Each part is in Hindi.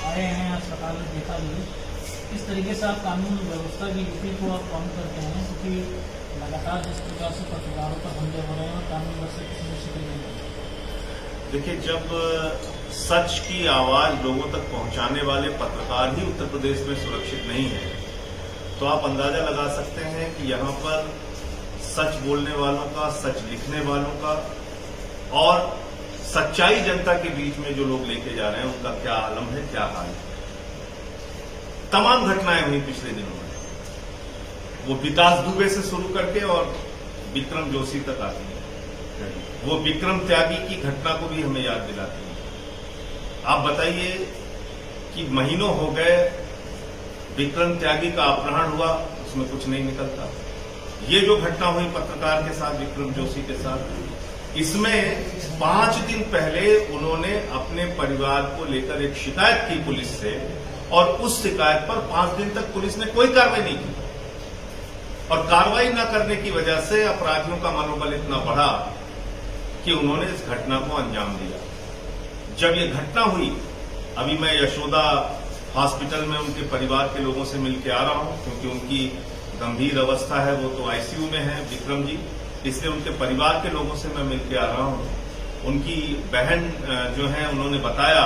आए हैं अस्पताल में देखा भी, किस तरीके से आप कानून व्यवस्था की ड्यूटी को आप काम करते हैं, क्योंकि लगातार जिस प्रकार से पत्रकारों पर हमले हो रहे हैं और कानून व्यवस्था की सुनिश्चित नहीं है। देखिए, जब सच की आवाज लोगों तक पहुंचाने वाले पत्रकार ही उत्तर प्रदेश में सुरक्षित नहीं है, तो आप अंदाजा लगा सकते हैं कि यहाँ पर सच बोलने वालों का, सच लिखने वालों का और सच्चाई जनता के बीच में जो लोग लेके जा रहे हैं उनका क्या आलम है, क्या हाल है। तमाम घटनाएं हुई पिछले दिनों में, वो विकास दुबे से शुरू करके और विक्रम जोशी तक आती है। वो विक्रम त्यागी की घटना को भी हमें याद दिलाती है। आप बताइए कि महीनों हो गए विक्रम त्यागी का अपहरण हुआ, उसमें कुछ नहीं निकलता। ये जो घटना हुई पत्रकार के साथ, विक्रम जोशी के साथ, इसमें 5 दिन पहले उन्होंने अपने परिवार को लेकर एक शिकायत की पुलिस से, और उस शिकायत पर 5 दिन तक पुलिस ने कोई कार्रवाई नहीं की, और कार्रवाई न करने की वजह से अपराधियों का मनोबल इतना बढ़ा कि उन्होंने इस घटना को अंजाम दिया। जब ये घटना हुई, अभी मैं यशोदा हॉस्पिटल में उनके परिवार के लोगों से मिलकर आ रहा हूं, क्योंकि उनकी गंभीर अवस्था है, वो तो आईसीयू में है विक्रम जी, इसलिए उनके परिवार के लोगों से मैं मिलकर आ रहा हूं। उनकी बहन जो है, उन्होंने बताया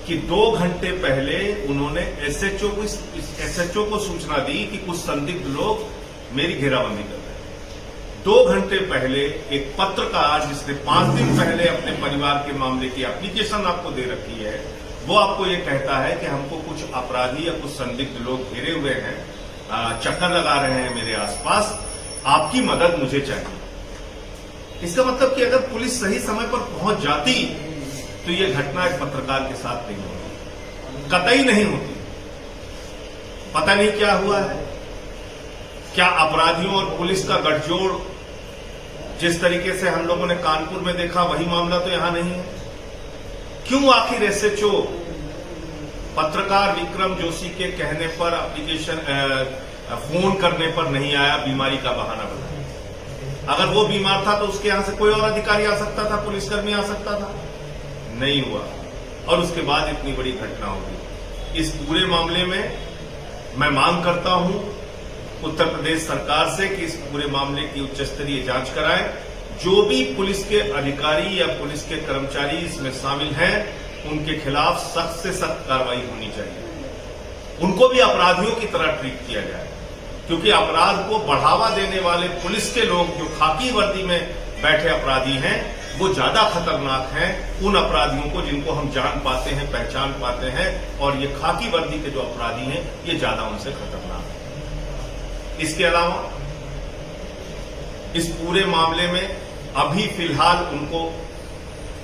कि 2 घंटे पहले उन्होंने एसएचओ को सूचना दी कि कुछ संदिग्ध लोग मेरी घेराबंदी कर रहे हैं। 2 घंटे पहले एक पत्रकार जिसने 5 दिन पहले अपने परिवार के मामले की एप्लीकेशन आपको दे रखी है, वो आपको ये कहता है कि हमको कुछ अपराधी या कुछ संदिग्ध लोग घेरे हुए हैं, चक्कर लगा रहे हैं मेरे आसपास, आपकी मदद मुझे चाहिए। इसका मतलब कि अगर पुलिस सही समय पर पहुंच जाती तो ये घटना एक पत्रकार के साथ नहीं होती, कतई नहीं होती। पता नहीं क्या हुआ है, क्या अपराधियों और पुलिस का गठजोड़ जिस तरीके से हम लोगों ने कानपुर में देखा, वही मामला तो यहां नहीं है। क्यों आखिर एसएचओ पत्रकार विक्रम जोशी के कहने पर एप्लीकेशन फोन करने पर नहीं आया, बीमारी का बहाना बनाया? अगर वो बीमार था तो उसके यहां से कोई और अधिकारी आ सकता था, पुलिसकर्मी आ सकता था, नहीं हुआ, और उसके बाद इतनी बड़ी घटना हो गई। इस पूरे मामले में मैं मांग करता हूं उत्तर प्रदेश सरकार से कि इस पूरे मामले की उच्च स्तरीय जांच कराएं। जो भी पुलिस के अधिकारी या पुलिस के कर्मचारी इसमें शामिल हैं, उनके खिलाफ सख्त से सख्त कार्रवाई होनी चाहिए। उनको भी अपराधियों की तरह ट्रीट किया जाए, क्योंकि अपराध को बढ़ावा देने वाले पुलिस के लोग जो खाकी वर्दी में बैठे अपराधी हैं, वो ज्यादा खतरनाक हैं उन अपराधियों को जिनको हम जान पाते हैं, पहचान पाते हैं, और ये खाकी वर्दी के जो अपराधी हैं, ये ज्यादा उनसे खतरनाक हैं। इसके अलावा इस पूरे मामले में अभी फिलहाल उनको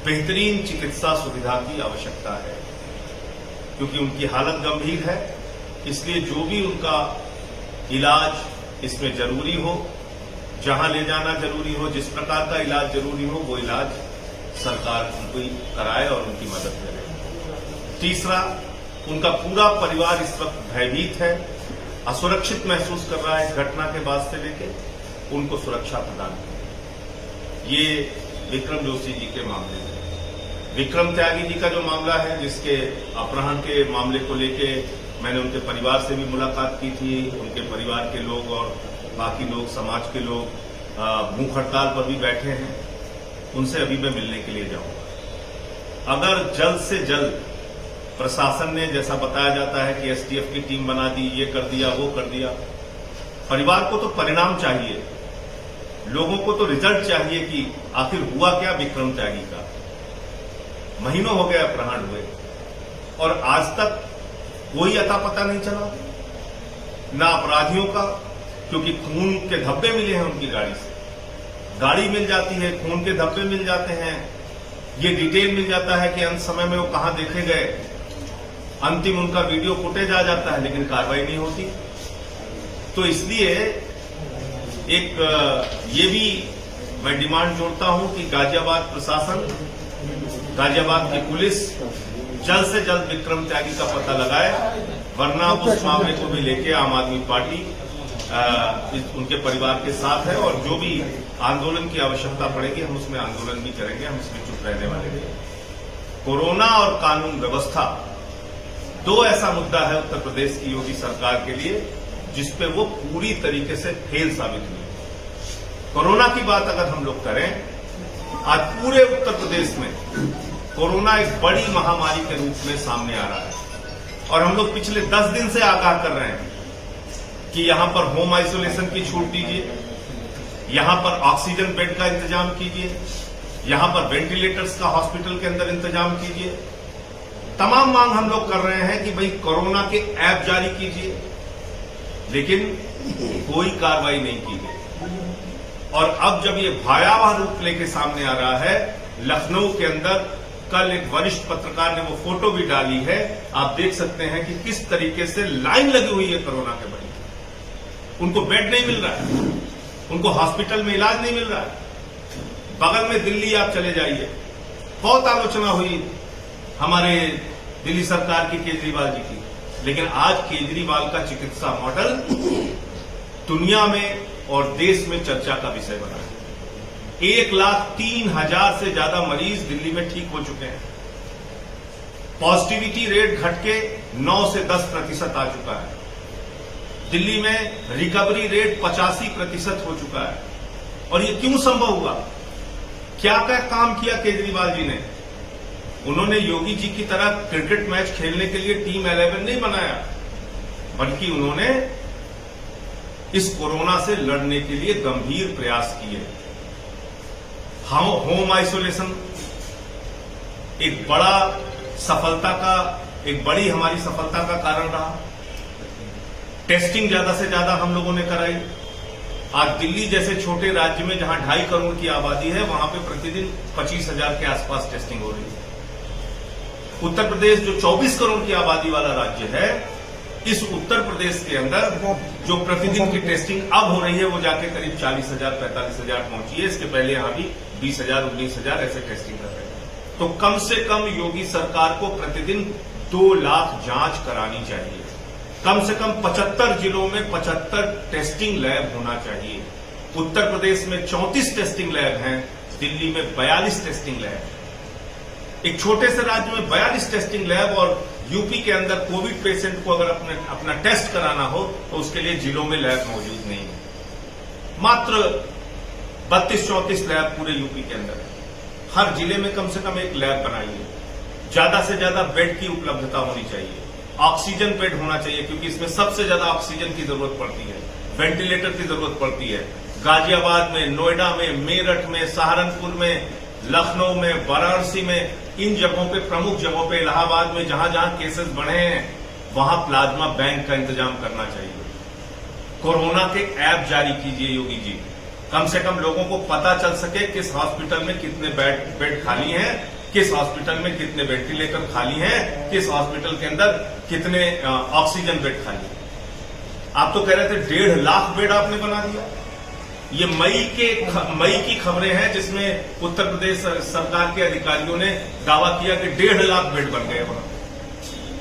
बेहतरीन चिकित्सा सुविधा की आवश्यकता है, क्योंकि उनकी हालत गंभीर है। इसलिए जो भी उनका इलाज इसमें जरूरी हो, जहां ले जाना जरूरी हो, जिस प्रकार का इलाज जरूरी हो, वो इलाज सरकार उनको कराए और उनकी मदद करे। तीसरा, उनका पूरा परिवार इस वक्त भयभीत है, असुरक्षित महसूस कर रहा है। इस घटना के बाद से लेकर उनको सुरक्षा प्रदान करें। ये विक्रम जोशी जी के मामले में। विक्रम त्यागी जी का जो मामला है, जिसके अपहरण के मामले को लेके मैंने उनके परिवार से भी मुलाकात की थी। उनके परिवार के लोग और बाकी लोग, समाज के लोग भूख हड़ताल पर भी बैठे हैं, उनसे अभी मैं मिलने के लिए जाऊंगा। अगर जल्द से जल्द प्रशासन ने, जैसा बताया जाता है कि एसटीएफ की टीम बना दी, ये कर दिया, वो कर दिया, परिवार को तो परिणाम चाहिए, लोगों को तो रिजल्ट चाहिए कि आखिर हुआ क्या विक्रम त्यागी का। महीनों हो गए अपहरण हुए और आज तक कोई अता पता नहीं चला, ना अपराधियों का, क्योंकि खून के धब्बे मिले हैं उनकी गाड़ी से। गाड़ी मिल जाती है, खून के धब्बे मिल जाते हैं, ये डिटेल मिल जाता है कि अंत समय में वो कहां देखे गए, अंतिम उनका वीडियो फुटेज आ जाता है, लेकिन कार्रवाई नहीं होती। तो इसलिए एक ये भी मैं डिमांड जोड़ता हूं कि गाजियाबाद प्रशासन, गाजियाबाद की पुलिस जल्द से जल्द विक्रम त्यागी का पता लगाए, वरना उस मामले को भी लेके आम आदमी पार्टी उनके परिवार के साथ है, और जो भी आंदोलन की आवश्यकता पड़ेगी हम उसमें आंदोलन भी करेंगे, हम इसमें चुप रहने वाले नहीं। कोरोना और कानून व्यवस्था दो ऐसा मुद्दा है उत्तर प्रदेश की योगी सरकार के लिए जिस पे वो पूरी तरीके से फेल साबित हुई। कोरोना की बात अगर हम लोग करें, आज पूरे उत्तर प्रदेश में कोरोना एक बड़ी महामारी के रूप में सामने आ रहा है और हम लोग पिछले 10 दिन से आगाह कर रहे हैं कि यहां पर होम आइसोलेशन की छूट दीजिए, यहां पर ऑक्सीजन बेड का इंतजाम कीजिए, यहां पर वेंटिलेटर्स का हॉस्पिटल के अंदर इंतजाम कीजिए। तमाम मांग हम लोग कर रहे हैं कि भाई कोरोना के ऐप जारी कीजिए, लेकिन कोई कार्रवाई नहीं की गई। और अब जब ये भयावह रूप लेके सामने आ रहा है, लखनऊ के अंदर कल एक वरिष्ठ पत्रकार ने वो फोटो भी डाली है, आप देख सकते हैं कि किस तरीके से लाइन लगी हुई है कोरोना के मरीज। उनको बेड नहीं मिल रहा है, उनको हॉस्पिटल में इलाज नहीं मिल रहा है। बगल में दिल्ली आप चले जाइए, बहुत आलोचना हुई हमारे दिल्ली सरकार की, केजरीवाल जी की, लेकिन आज केजरीवाल का चिकित्सा मॉडल दुनिया में और देश में चर्चा का विषय बना है। 1,03,000 से ज्यादा मरीज दिल्ली में ठीक हो चुके हैं। पॉजिटिविटी रेट घट के 9 से 10% आ चुका है। दिल्ली में रिकवरी रेट 85% हो चुका है। और ये क्यों संभव हुआ? क्या क्या काम किया केजरीवाल जी ने? उन्होंने योगी जी की तरह क्रिकेट मैच खेलने के लिए टीम 11 नहीं बनाया, बल्कि उन्होंने इस कोरोना से लड़ने के लिए गंभीर प्रयास किए। होम आइसोलेशन एक बड़ी हमारी सफलता का कारण रहा। टेस्टिंग ज्यादा से ज्यादा हम लोगों ने कराई। आज दिल्ली जैसे छोटे राज्य में जहां 2.5 करोड़ की आबादी है, वहां पे प्रतिदिन 25,000 के आसपास टेस्टिंग हो रही है। उत्तर प्रदेश जो 24 करोड़ की आबादी वाला राज्य है, इस उत्तर प्रदेश के अंदर जो प्रतिदिन की टेस्टिंग अब हो रही है वो जाके करीब 40,000 45,000 पहुंची है। इसके पहले यहां भी 20,000 19,000 ऐसे टेस्टिंग कर रहे हैं। तो कम से कम योगी सरकार को प्रतिदिन 2 लाख जांच करानी चाहिए। कम से कम 75 जिलों में 75 टेस्टिंग लैब होना चाहिए। उत्तर प्रदेश में 34 टेस्टिंग लैब हैं, दिल्ली में 42 टेस्टिंग लैब हैं। एक छोटे से राज्य में 42 टेस्टिंग लैब और यूपी के अंदर कोविड पेशेंट को अगर अपना टेस्ट कराना हो तो उसके लिए जिलों में लैब मौजूद नहीं है। मात्र 32-34 लैब पूरे यूपी के अंदर है। हर जिले में कम से कम एक लैब बनाइए। ज्यादा से ज्यादा बेड की उपलब्धता होनी चाहिए। ऑक्सीजन बेड होना चाहिए, क्योंकि इसमें सबसे ज्यादा ऑक्सीजन की जरूरत पड़ती है, वेंटिलेटर की जरूरत पड़ती है। गाजियाबाद में, नोएडा में, मेरठ में, सहारनपुर में, लखनऊ में, वाराणसी में, इन जगहों पे, प्रमुख जगहों पे, इलाहाबाद में जहां जहां केसेस बढ़े हैं, वहां प्लाज्मा बैंक का इंतजाम करना चाहिए। कोरोना के ऐप जारी कीजिए योगी जी, कम से कम लोगों को पता चल सके किस हॉस्पिटल में कितने बेड खाली हैं, किस हॉस्पिटल में कितने वेंटिलेटर खाली हैं, किस हॉस्पिटल के अंदर कितने ऑक्सीजन बेड खाली हैं। आप तो कह रहे थे 1.5 लाख बेड आपने बना दिया। ये मई की खबरें हैं जिसमें उत्तर प्रदेश सरकार के अधिकारियों ने दावा किया कि 1.5 लाख बेड बन गए वहां।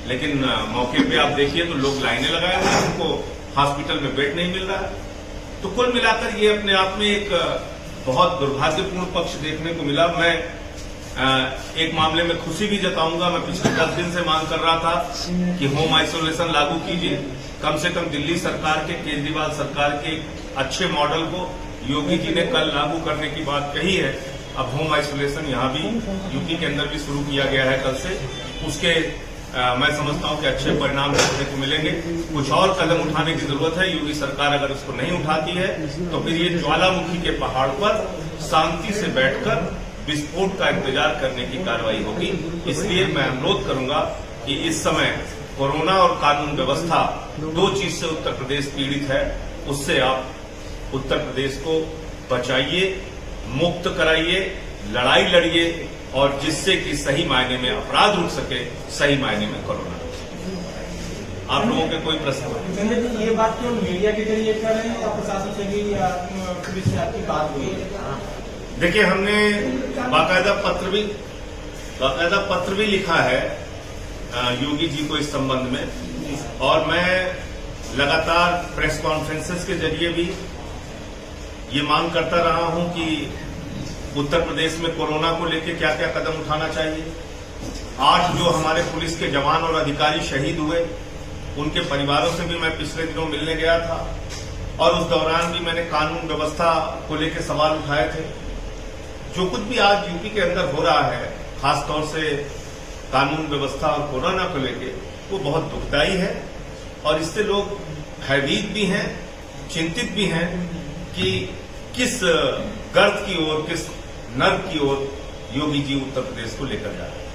लेकिन मौके पे आप देखिए तो लोग लाइनें लगाए हुए हैं, उनको हॉस्पिटल में बेड नहीं मिल रहा है। तो कुल मिलाकर ये अपने आप में एक बहुत दुर्भाग्यपूर्ण पक्ष देखने को मिला। मैं एक मामले में खुशी भी जताऊंगा। मैं पिछले 10 दिन से मांग कर रहा था कि होम आइसोलेशन लागू कीजिए। कम से कम दिल्ली सरकार के, केजरीवाल सरकार के अच्छे मॉडल को योगी जी ने कल लागू करने की बात कही है। अब होम आइसोलेशन यहां भी यूपी के अंदर भी शुरू किया गया है कल से। उसके मैं समझता हूं कि अच्छे परिणाम देखने को मिलेंगे। कुछ और कदम उठाने की जरूरत है। योगी सरकार अगर उसको नहीं उठाती है तो फिर ये ज्वालामुखी के पहाड़ पर शांति से बैठकर विस्फोट का इंतजार करने की कार्रवाई होगी। इसलिए मैं अनुरोध करूंगा कि इस समय कोरोना और कानून व्यवस्था 2 चीज से उत्तर प्रदेश पीड़ित है। उससे आप उत्तर प्रदेश को बचाइए, मुक्त कराइए, लड़ाई लड़िए और जिससे कि सही मायने में अपराध रुक सके, सही मायने में कोरोना रुक सके। आप लोगों के कोई प्रश्न? संजय जी, ये बात क्यों मीडिया के जरिए कर रहे हैं या प्रशासन से भी या पुलिस से आपकी बात हुई है? देखिए, हमने बाकायदा पत्र भी लिखा है योगी जी को इस संबंध में, और मैं लगातार प्रेस कॉन्फ्रेंसेस के जरिए भी ये मांग करता रहा हूं कि उत्तर प्रदेश में कोरोना को लेकर क्या क्या कदम उठाना चाहिए। 8 जो हमारे पुलिस के जवान और अधिकारी शहीद हुए, उनके परिवारों से भी मैं पिछले दिनों मिलने गया था और उस दौरान भी मैंने कानून व्यवस्था को लेकर सवाल उठाए थे। जो कुछ भी आज यूपी के अंदर हो रहा है, खासतौर से कानून व्यवस्था और कोरोना को लेकर, वो बहुत दुखदायी है और इससे लोग भयभीत भी हैं, चिंतित भी हैं कि किस गर्त की ओर, किस नर्क की ओर योगी जी उत्तर प्रदेश को लेकर जा रहे हैं।